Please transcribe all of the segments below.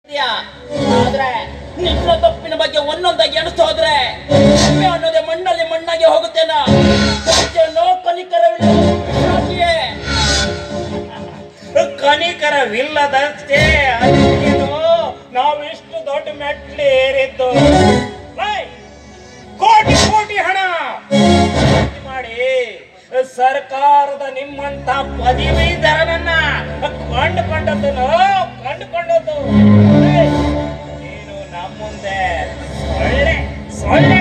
ಆದ್ರೆ ನಿನ್ನ ತಪ್ಪಿನ ಬಗ್ಗೆ ಒಂದೊಂದಾಗಿ ಎಣಿಸ್ತಾ ಹೋದ್ರೆ ಅನ್ನೋದೇ ಮಣ್ಣಲ್ಲಿ ಮಣ್ಣಾಗಿ ಹೋಗುತ್ತೇನೋ. ಕನಿಕರವಿಲ್ಲದಷ್ಟೇ ನಾವಿಷ್ಟು ದೊಡ್ಡ ಮೆಟ್ಲು ಏರಿದ್ದು. ಕೋಟಿ ಕೋಟಿ ಹಣ ಮಾಡಿ ಸರ್ಕಾರದ ನಿಮ್ಮಂತ ಪದವೀಧರನನ್ನ ಕಂಡುಕೊಂಡದ್ದು ನೀನು ನಮ್ಮ ಮುಂದೆ ಸೊಳ್ಳೆ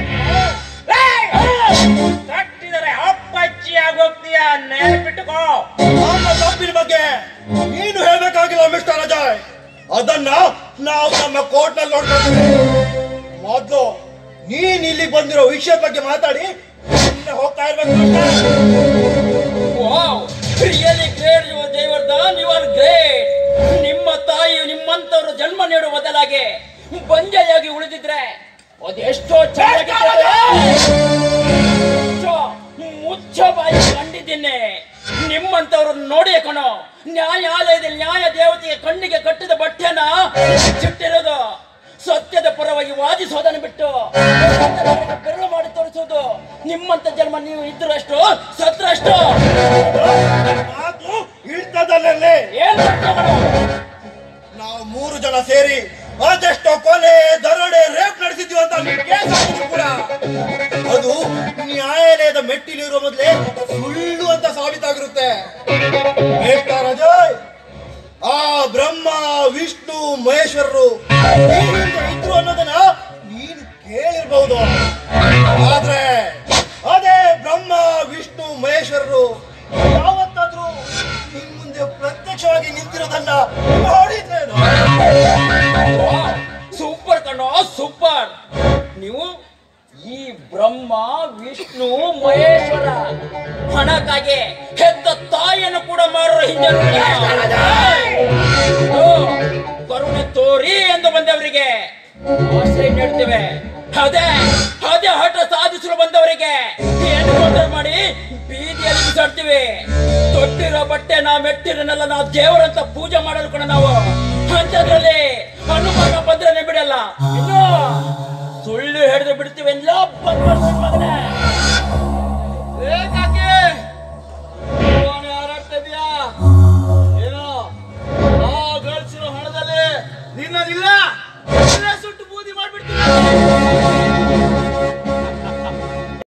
ಕಟ್ಟಿದರೆ ಅಪ್ಪಚ್ಚಿ ಆಗೋಗ್ತೀಯ. ನೆನಪಿಟ್ಟುಕೋ. ನಮ್ಮ ತಪ್ಪಿನ ಬಗ್ಗೆ ನೀನು ಹೇಳ್ಬೇಕಾಗಿಲ್ಲ ಮಿಸ್ಟರ್ ಅಜಯ್. ಅದನ್ನ ನಾವು ನಮ್ಮ ಕೋರ್ಟ್ ನಲ್ಲಿ ನೋಡ್ಕೊಳ್ತೀವಿ. ಮೊದಲು ನೀನ್ ಇಲ್ಲಿ ಬಂದಿರೋ ವಿಷಯದ ಬಗ್ಗೆ ಮಾತಾಡಿ ಹೋಗ್ತಾ ಇರ್ಬೇಕು. Really great Jayavardhan, you are great. ನಿಮ್ಮ ತಾಯಿ ನಿಮ್ಮಂತವರು ಜನ್ಮ ನೀಡುವ ಬದಲಾಗಿ ಬಂಜೆಯಾಗಿ ಉಳಿದಿದ್ರೆ ಅದೆಷ್ಟೋ ಚೆನ್ನಾಗಿತ್ತು. ಮುಚ್ಚ ಬಾಯಿ ಕಂಡಿದ್ದೀನಿ. ನಿಮ್ಮಂತವ್ರು ನೋಡಿ ಕಣೋ, ನ್ಯಾಯಾಲಯದಲ್ಲಿ ನ್ಯಾಯ ದೇವತೆಗೆ ಕಣ್ಣಿಗೆ ಕಟ್ಟಿದ ಬಟ್ಟೆನ ಚಿಟ್ಟಿರೋದು, ಸತ್ಯದ ಪರವಾಗಿ ವಾದಿಸೋದನ್ನು ಬಿಟ್ಟು ಬೆರಳು ಮಾಡಿ ತೋರಿಸೋದು. ನಿಮ್ಮಂತ ಜನ್ಮ ನೀವು ಇದ್ರಷ್ಟು ಸತ್ರಷ್ಟು ಇರ್ತದಲ್ಲೇ. ನಾವು 3 ಜನ ಸೇರಿ ಅದೆಷ್ಟೋ ಕೊಲೆ ದರೋಡೆ ರೇಪ್ ನಡೆಸಿದ್ವಿ ಅಂತ ಕೇಸ್ ಹಾಕಿದ್ರು ಕೂಡ ಅದು ನ್ಯಾಯಾಲಯದ ಮೆಟ್ಟಿಲಿರುವ ಮೊದಲೇ ಸುಳ್ಳು ಅಂತ ಸಾಬೀತಾಗಿರುತ್ತೆ. ಅಜಯ್, ಆ ಬ್ರಹ್ಮ ವಿಷ್ಣು ಮಹೇಶ್ವರರು ಇದ್ರು ಅನ್ನೋದನ್ನ ನೀನು ಕೇಳಿರ್ಬಹುದು. ಆದ್ರೆ ಅದೇ ಬ್ರಹ್ಮ ವಿಷ್ಣು ಮಹೇಶ್ವರರು ಯಾವತ್ತಾದ್ರೂ ನಿನ್ ಮುಂದೆ ಪ್ರತ್ಯಕ್ಷವಾಗಿ ನಿಂತಿರೋದನ್ನ ನೋಡಿದ್ದೇನೆ. ಸೂಪರ್ ಕಣೋ, ಸೂಪರ್. ನೀವು ಈ ಬ್ರಹ್ಮ ವಿಷ್ಣು ಮಹೇಶ್ವರ ಹಣಕ್ಕಾಗಿ ಹೆತ್ತ ತಾಯಿಯನ್ನು ಕೂಡ ಮಾರೋ ಹಿಂದೆ ಕರುಣೆ ತೋರಿ ಎಂದು ಬಂದವರಿಗೆ ಆಶ್ರಯ ನೀಡ್ತೇವೆ. ಅದೇ ಅದೇ ಹಠ ಸಾಧಿಸಲು ಬಂದವರಿಗೆ ಎನ್ಕೌಂಟರ್ ಮಾಡಿ ಬೀದಿಯಲ್ಲಿ ಬಿಸಾಡ್ತೀವಿ. ತೊಟ್ಟಿರೋ ಬಟ್ಟೆ ನಾ ಮೆಟ್ಟಿರನ್ನೆಲ್ಲ ನಾವು ದೇವರಂತ ಪೂಜೆ ಮಾಡಲು ಕೂಡ ನಾವು ಅಂಥದ್ರಲ್ಲಿ ಅನುಮಾನ ಬಂದ್ರೆ ಬಿಡಲ್ಲ. ಇನ್ನು ಸುಳ್ಳು ಹಿಡಿದು ಬಿಡ್ತೀವಿ.